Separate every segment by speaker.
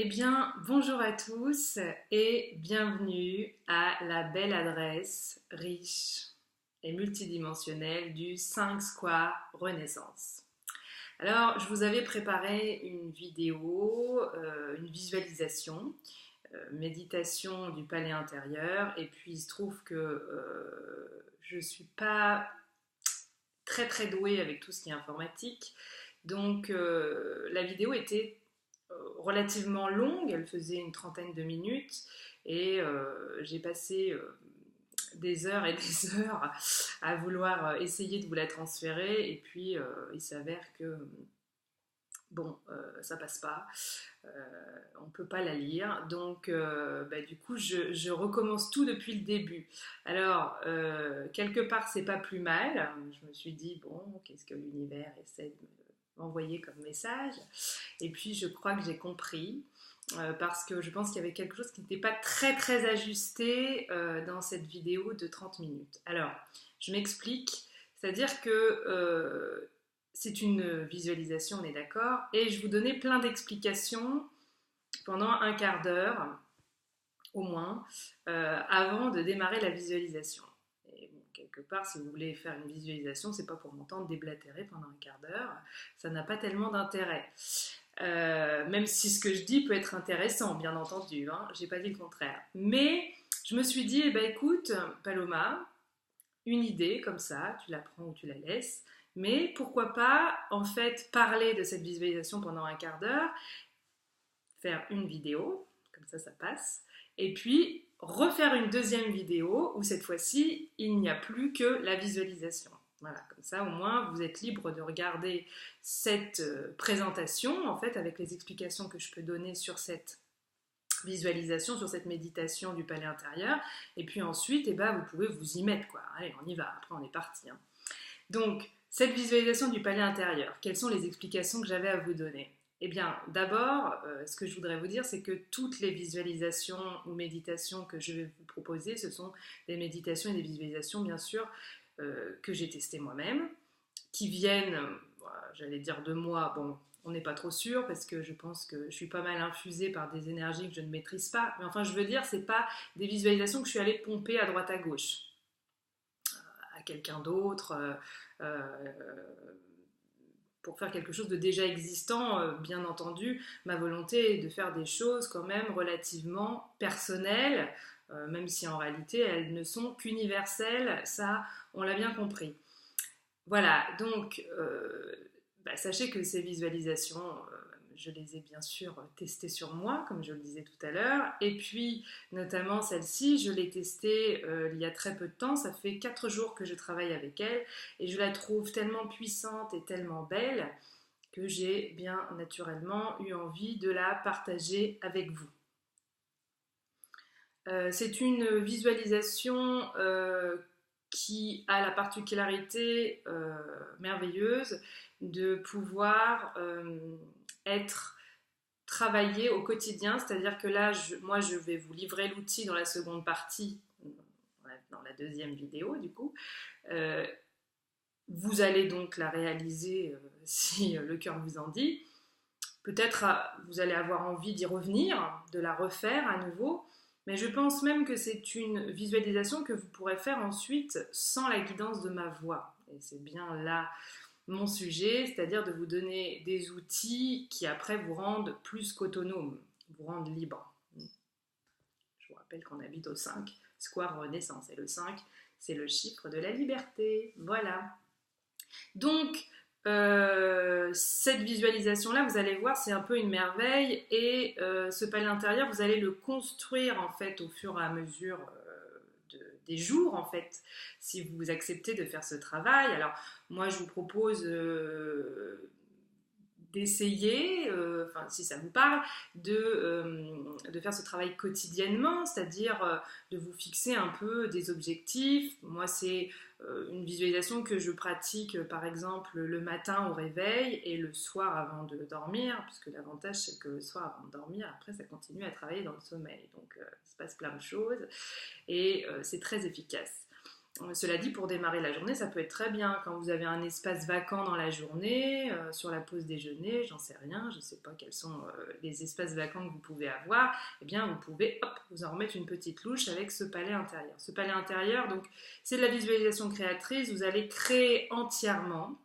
Speaker 1: Eh bien, bonjour à tous et bienvenue à la belle adresse riche et multidimensionnelle du 5 Square Renaissance. Alors, je vous avais préparé une vidéo, une visualisation, méditation du palais intérieur, et puis il se trouve que je ne suis pas très douée avec tout ce qui est informatique, donc la vidéo était relativement longue, elle faisait une trentaine de minutes et j'ai passé des heures et des heures à vouloir essayer de vous la transférer et puis il s'avère que bon, ça passe pas, euh, on peut pas la lire, donc du coup je recommence tout depuis le début. Alors quelque part c'est pas plus mal, je me suis dit bon, qu'est-ce que l'univers essaie de m'envoyer comme message, et puis je crois que j'ai compris, parce que je pense qu'il y avait quelque chose qui n'était pas très ajusté dans cette vidéo de 30 minutes. Alors, je m'explique, c'est-à-dire que c'est une visualisation, on est d'accord, et je vous donnais plein d'explications pendant un quart d'heure, au moins, avant de démarrer la visualisation. Et bon, quelque part, si vous voulez faire une visualisation, c'est pas pour m'entendre déblatérer pendant un quart d'heure, ça n'a pas tellement d'intérêt. Même si ce que je dis peut être intéressant, bien entendu, hein, j'ai pas dit le contraire. Mais je me suis dit, eh ben, écoute, Paloma, une idée comme ça, tu la prends ou tu la laisses, mais pourquoi pas, en fait, parler de cette visualisation pendant un quart d'heure, faire une vidéo, comme ça passe, et puis refaire une deuxième vidéo où cette fois-ci, il n'y a plus que la visualisation. Voilà, comme ça au moins vous êtes libre de regarder cette présentation, en fait, avec les explications que je peux donner sur cette visualisation, sur cette méditation du palais intérieur, et puis ensuite, eh ben, vous pouvez vous y mettre, quoi. Allez, on y va, après on est parti. Hein. Donc, cette visualisation du palais intérieur, quelles sont les explications que j'avais à vous donner? Eh bien, d'abord, ce que je voudrais vous dire, c'est que toutes les visualisations ou méditations que je vais vous proposer, ce sont des méditations et des visualisations, bien sûr, que j'ai testées moi-même, qui viennent, j'allais dire de moi, bon, on n'est pas trop sûr parce que je pense que je suis pas mal infusée par des énergies que je ne maîtrise pas, mais enfin, je veux dire, c'est pas des visualisations que je suis allée pomper à droite à gauche à quelqu'un d'autre. Pour faire quelque chose de déjà existant, bien entendu, ma volonté est de faire des choses quand même relativement personnelles, même si en réalité elles ne sont qu'universelles, ça on l'a bien compris. Voilà, donc sachez que ces visualisations, je les ai bien sûr testées sur moi, comme je le disais tout à l'heure, et puis notamment celle-ci, je l'ai testée il y a très peu de temps, ça fait 4 jours que je travaille avec elle, et je la trouve tellement puissante et tellement belle que j'ai bien naturellement eu envie de la partager avec vous. C'est une visualisation qui a la particularité merveilleuse de pouvoir être travaillé au quotidien, c'est-à-dire que là, moi, je vais vous livrer l'outil dans la seconde partie, dans la deuxième vidéo, du coup. Euh, vous allez donc la réaliser si le cœur vous en dit. Peut-être vous allez avoir envie d'y revenir, de la refaire à nouveau, mais je pense même que c'est une visualisation que vous pourrez faire ensuite sans la guidance de ma voix. Et c'est bien là mon sujet, c'est-à-dire de vous donner des outils qui après vous rendent plus qu'autonome, vous rendent libre. Je vous rappelle qu'on habite au 5, Square Renaissance, et le 5, c'est le chiffre de la liberté. Voilà. Donc, cette visualisation-là, vous allez voir, c'est un peu une merveille, et ce palais intérieur, vous allez le construire en fait au fur et à mesure des jours, en fait, si vous acceptez de faire ce travail. Alors, moi, je vous propose d'essayer, si ça vous parle, de faire ce travail quotidiennement, c'est-à-dire de vous fixer un peu des objectifs. Moi, c'est une visualisation que je pratique, par exemple, le matin au réveil et le soir avant de dormir, puisque l'avantage, c'est que le soir avant de dormir, après, ça continue à travailler dans le sommeil. Donc, il se passe plein de choses et c'est très efficace. Cela dit, pour démarrer la journée, ça peut être très bien. Quand vous avez un espace vacant dans la journée, sur la pause déjeuner, j'en sais rien, je ne sais pas quels sont les espaces vacants que vous pouvez avoir, eh bien vous pouvez, hop, vous en remettre une petite louche avec ce palais intérieur. Ce palais intérieur, donc, c'est de la visualisation créatrice. Vous allez créer entièrement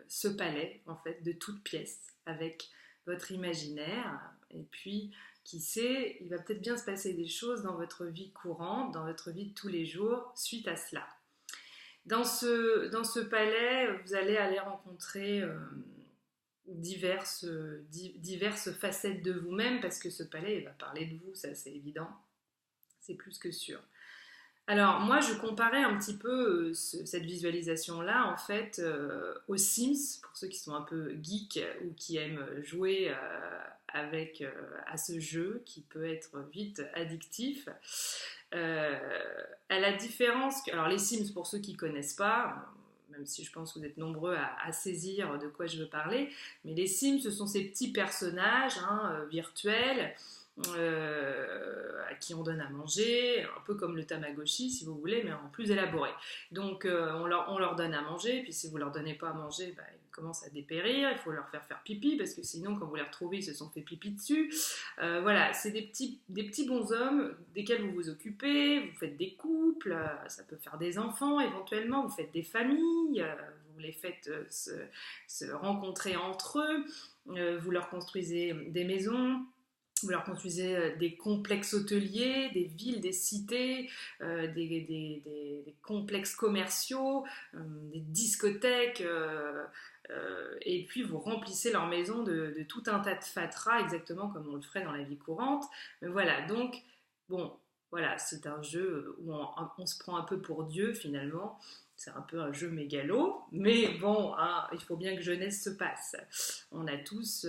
Speaker 1: ce palais, en fait, de toutes pièces, avec votre imaginaire, et puis qui sait, il va peut-être bien se passer des choses dans votre vie courante, dans votre vie de tous les jours, suite à cela. Dans ce palais, vous allez aller rencontrer diverses facettes de vous-même, parce que ce palais, il va parler de vous, ça c'est évident, c'est plus que sûr. Alors moi je comparais un petit peu cette visualisation-là en fait aux Sims, pour ceux qui sont un peu geeks ou qui aiment jouer à ce jeu qui peut être vite addictif. À la différence que, alors les Sims, pour ceux qui ne connaissent pas, même si je pense que vous êtes nombreux à saisir de quoi je veux parler, mais les Sims, ce sont ces petits personnages virtuels à qui on donne à manger, un peu comme le Tamagotchi si vous voulez, mais en plus élaboré. Donc on leur donne à manger, puis si vous leur donnez pas à manger, ils commencent à dépérir, il faut leur faire pipi, parce que sinon quand vous les retrouvez, ils se sont fait pipi dessus. Voilà, c'est des petits bonshommes desquels vous vous occupez, vous faites des couples, ça peut faire des enfants éventuellement, vous faites des familles, vous les faites se rencontrer entre eux, vous leur construisez des maisons, vous leur construisez des complexes hôteliers, des villes, des cités, des complexes commerciaux, des discothèques, et puis vous remplissez leur maison de tout un tas de fatras, exactement comme on le ferait dans la vie courante. Mais voilà, donc, bon, voilà, c'est un jeu où on se prend un peu pour Dieu finalement. C'est un peu un jeu mégalo, mais bon, hein, il faut bien que jeunesse se passe. On a tous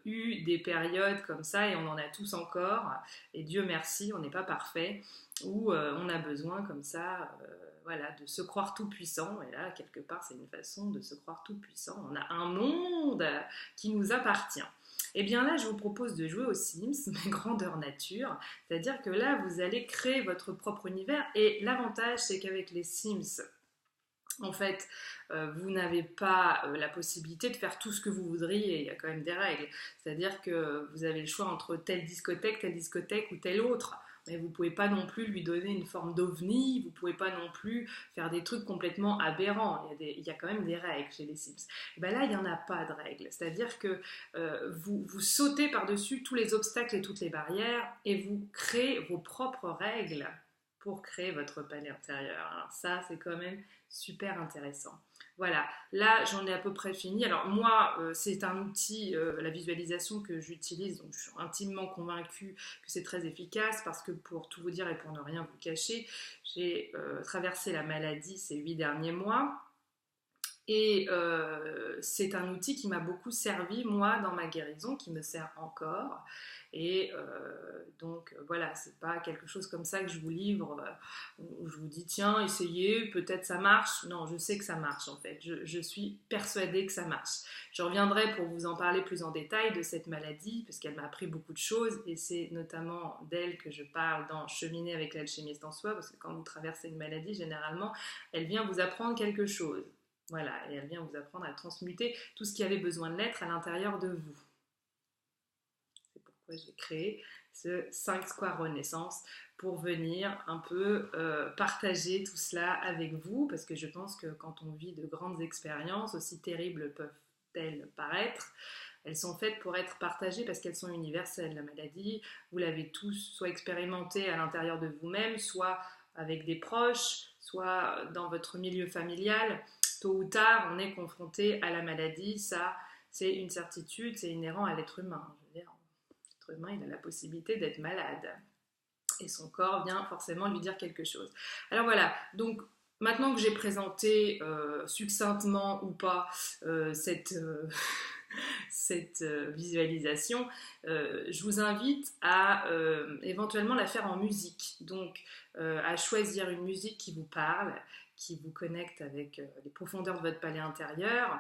Speaker 1: eu des périodes comme ça et on en a tous encore. Et Dieu merci, on n'est pas parfait, où on a besoin comme ça, voilà, de se croire tout puissant. Et là, quelque part, c'est une façon de se croire tout puissant. On a un monde qui nous appartient. Et bien là, je vous propose de jouer aux Sims, mais grandeur nature. C'est-à-dire que là, vous allez créer votre propre univers. Et l'avantage, c'est qu'avec les Sims, en fait, vous n'avez pas la possibilité de faire tout ce que vous voudriez, il y a quand même des règles. C'est-à-dire que vous avez le choix entre telle discothèque ou telle autre. Mais vous ne pouvez pas non plus lui donner une forme d'ovni, vous ne pouvez pas non plus faire des trucs complètement aberrants. Il y a quand même des règles chez les Sims. Et ben là, il n'y en a pas de règles. C'est-à-dire que vous sautez par-dessus tous les obstacles et toutes les barrières et vous créez vos propres règles pour créer votre palais intérieur. Alors ça, c'est quand même super intéressant. Voilà, là j'en ai à peu près fini. Alors moi, c'est un outil, la visualisation que j'utilise, donc je suis intimement convaincue que c'est très efficace parce que pour tout vous dire et pour ne rien vous cacher, j'ai traversé la maladie ces 8 derniers mois. Et c'est un outil qui m'a beaucoup servi, moi, dans ma guérison, qui me sert encore. Et donc, voilà, c'est pas quelque chose comme ça que je vous livre, où je vous dis, tiens, essayez, peut-être ça marche. Non, je sais que ça marche, en fait. Je suis persuadée que ça marche. Je reviendrai pour vous en parler plus en détail de cette maladie, parce qu'elle m'a appris beaucoup de choses, et c'est notamment d'elle que je parle dans Cheminer avec l'alchimiste en soi, parce que quand vous traversez une maladie, généralement, elle vient vous apprendre quelque chose. Voilà, et elle vient vous apprendre à transmuter tout ce qui avait besoin de l'être à l'intérieur de vous. C'est pourquoi j'ai créé ce 5 Square Renaissance, pour venir un peu partager tout cela avec vous, parce que je pense que quand on vit de grandes expériences, aussi terribles peuvent-elles paraître, elles sont faites pour être partagées parce qu'elles sont universelles. La maladie, vous l'avez tous soit expérimenté à l'intérieur de vous-même, soit avec des proches, soit dans votre milieu familial. Tôt ou tard, on est confronté à la maladie, ça c'est une certitude, c'est inhérent à l'être humain. Je veux dire, l'être humain, il a la possibilité d'être malade et son corps vient forcément lui dire quelque chose. Alors voilà, donc maintenant que j'ai présenté succinctement ou pas cette visualisation, je vous invite à éventuellement la faire en musique, donc à choisir une musique qui vous parle, qui vous connecte avec les profondeurs de votre palais intérieur,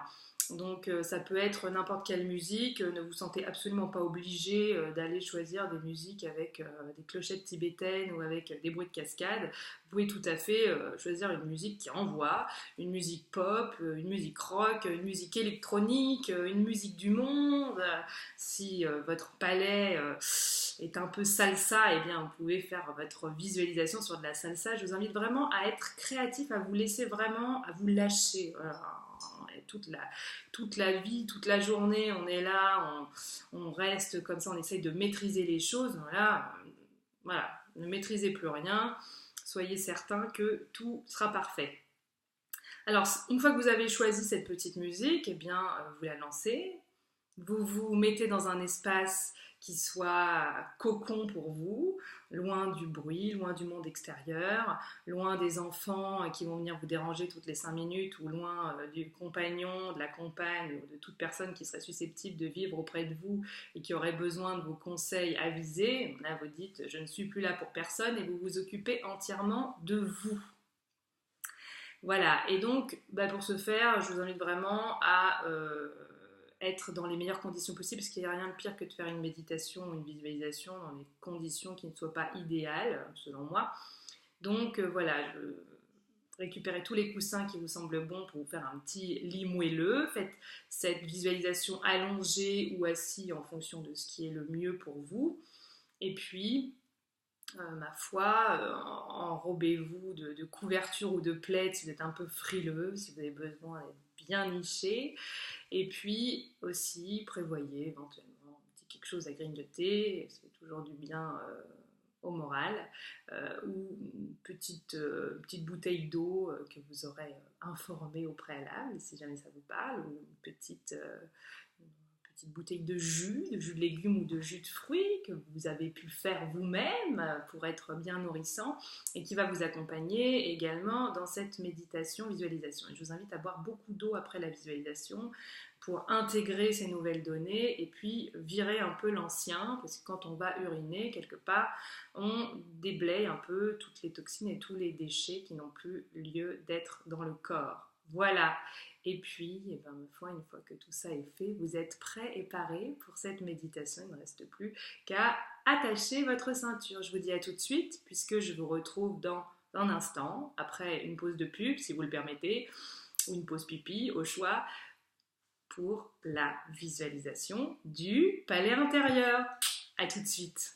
Speaker 1: Donc ça peut être n'importe quelle musique, ne vous sentez absolument pas obligé d'aller choisir des musiques avec des clochettes tibétaines ou avec des bruits de cascade. Vous pouvez tout à fait choisir une musique qui envoie, une musique pop, une musique rock, une musique électronique, une musique du monde. Si votre palais est un peu salsa, eh bien vous pouvez faire votre visualisation sur de la salsa. Je vous invite vraiment à être créatif, à vous laisser vraiment, à vous lâcher. Voilà. Toute la vie, toute la journée, on est là, on reste comme ça, on essaye de maîtriser les choses. Voilà, ne maîtrisez plus rien, soyez certain que tout sera parfait. Alors, une fois que vous avez choisi cette petite musique, eh bien, vous la lancez, vous vous mettez dans un espace qui soit cocon pour vous, loin du bruit, loin du monde extérieur, loin des enfants qui vont venir vous déranger toutes les 5 minutes, ou loin du compagnon, de la compagne, ou de toute personne qui serait susceptible de vivre auprès de vous et qui aurait besoin de vos conseils avisés. Là, vous dites « je ne suis plus là pour personne » et vous vous occupez entièrement de vous. Voilà, et donc pour ce faire, je vous invite vraiment à être dans les meilleures conditions possibles, parce qu'il n'y a rien de pire que de faire une méditation ou une visualisation dans des conditions qui ne soient pas idéales, selon moi. Donc voilà, récupérez tous les coussins qui vous semblent bons pour vous faire un petit lit moelleux. Faites cette visualisation allongée ou assis en fonction de ce qui est le mieux pour vous. Et puis, ma foi, enrobez-vous de couverture ou de plaid si vous êtes un peu frileux, si vous avez besoin d'être bien niché. Et puis aussi, prévoyez éventuellement quelque chose à grignoter, ça fait toujours du bien au moral, ou une petite bouteille d'eau que vous aurez informée au préalable, si jamais ça vous parle, ou une petite bouteille de jus de légumes ou de jus de fruits que vous avez pu faire vous-même pour être bien nourrissant et qui va vous accompagner également dans cette méditation, visualisation. Et je vous invite à boire beaucoup d'eau après la visualisation pour intégrer ces nouvelles données et puis virer un peu l'ancien, parce que quand on va uriner quelque part, on déblaye un peu toutes les toxines et tous les déchets qui n'ont plus lieu d'être dans le corps. Voilà. Et puis, ma foi, une fois que tout ça est fait, vous êtes prêt et paré pour cette méditation. Il ne reste plus qu'à attacher votre ceinture. Je vous dis à tout de suite, puisque je vous retrouve dans un instant, après une pause de pub, si vous le permettez, ou une pause pipi, au choix, pour la visualisation du palais intérieur. À tout de suite.